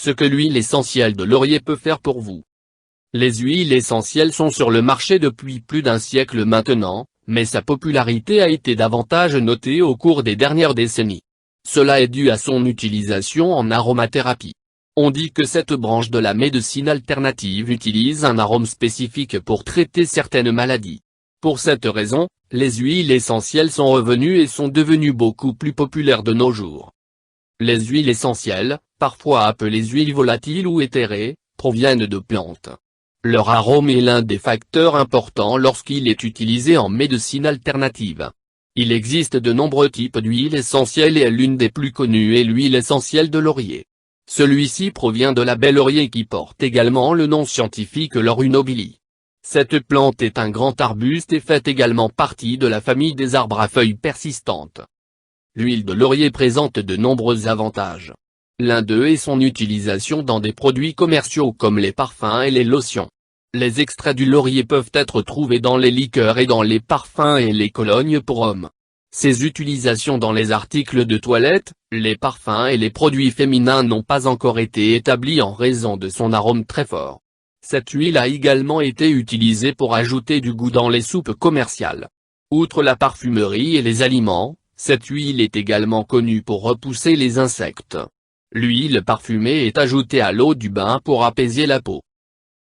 ce que l'huile essentielle de laurier peut faire pour vous. Les huiles essentielles sont sur le marché depuis plus d'un siècle maintenant, mais sa popularité a été davantage notée au cours des dernières décennies. Cela est dû à son utilisation en aromathérapie. On dit que cette branche de la médecine alternative utilise un arôme spécifique pour traiter certaines maladies. Pour cette raison, les huiles essentielles sont revenues et sont devenues beaucoup plus populaires de nos jours. Les huiles essentielles, parfois appelées huiles volatiles ou éthérées, proviennent de plantes. Leur arôme est l'un des facteurs importants lorsqu'il est utilisé en médecine alternative. Il existe de nombreux types d'huiles essentielles et l'une des plus connues est l'huile essentielle de laurier. Celui-ci provient de la baie laurier qui porte également le nom scientifique Laurus nobili. Cette plante est un grand arbuste et fait également partie de la famille des arbres à feuilles persistantes. L'huile de laurier présente de nombreux avantages. L'un d'eux est son utilisation dans des produits commerciaux comme les parfums et les lotions. Les extraits du laurier peuvent être trouvés dans les liqueurs et dans les parfums et les colognes pour hommes. Ses utilisations dans les articles de toilette, les parfums et les produits féminins n'ont pas encore été établies en raison de son arôme très fort. Cette huile a également été utilisée pour ajouter du goût dans les soupes commerciales. Outre la parfumerie et les aliments, cette huile est également connue pour repousser les insectes. L'huile parfumée est ajoutée à l'eau du bain pour apaiser la peau.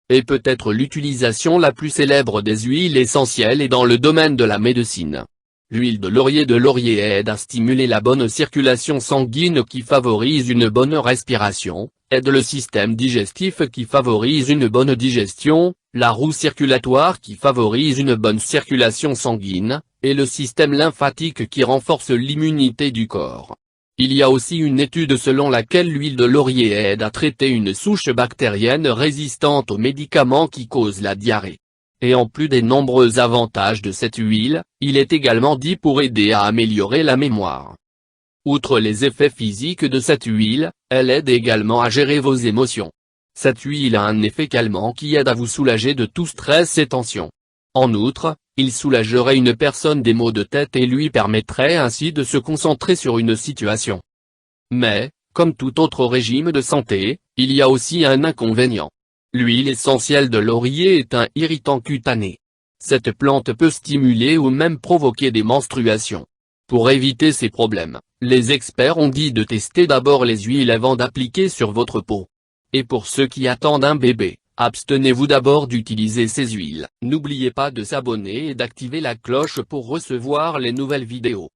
Et peut-être l'utilisation la plus célèbre des huiles essentielles est dans le domaine de la médecine. L'huile de laurier aide à stimuler la bonne circulation sanguine qui favorise une bonne respiration, aide le système digestif qui favorise une bonne digestion, la roue circulatoire qui favorise une bonne circulation sanguine, et le système lymphatique qui renforce l'immunité du corps. Il y a aussi une étude selon laquelle l'huile de laurier aide à traiter une souche bactérienne résistante aux médicaments qui causent la diarrhée. Et en plus des nombreux avantages de cette huile, il est également dit pour aider à améliorer la mémoire. Outre les effets physiques de cette huile, elle aide également à gérer vos émotions. Cette huile a un effet calmant qui aide à vous soulager de tout stress et tension. En outre, il soulagerait une personne des maux de tête et lui permettrait ainsi de se concentrer sur une situation. Mais, comme tout autre régime de santé, il y a aussi un inconvénient. L'huile essentielle de laurier est un irritant cutané. Cette plante peut stimuler ou même provoquer des menstruations. Pour éviter ces problèmes, les experts ont dit de tester d'abord les huiles avant d'appliquer sur votre peau. Et pour ceux qui attendent un bébé, abstenez-vous d'abord d'utiliser ces huiles. N'oubliez pas de s'abonner et d'activer la cloche pour recevoir les nouvelles vidéos.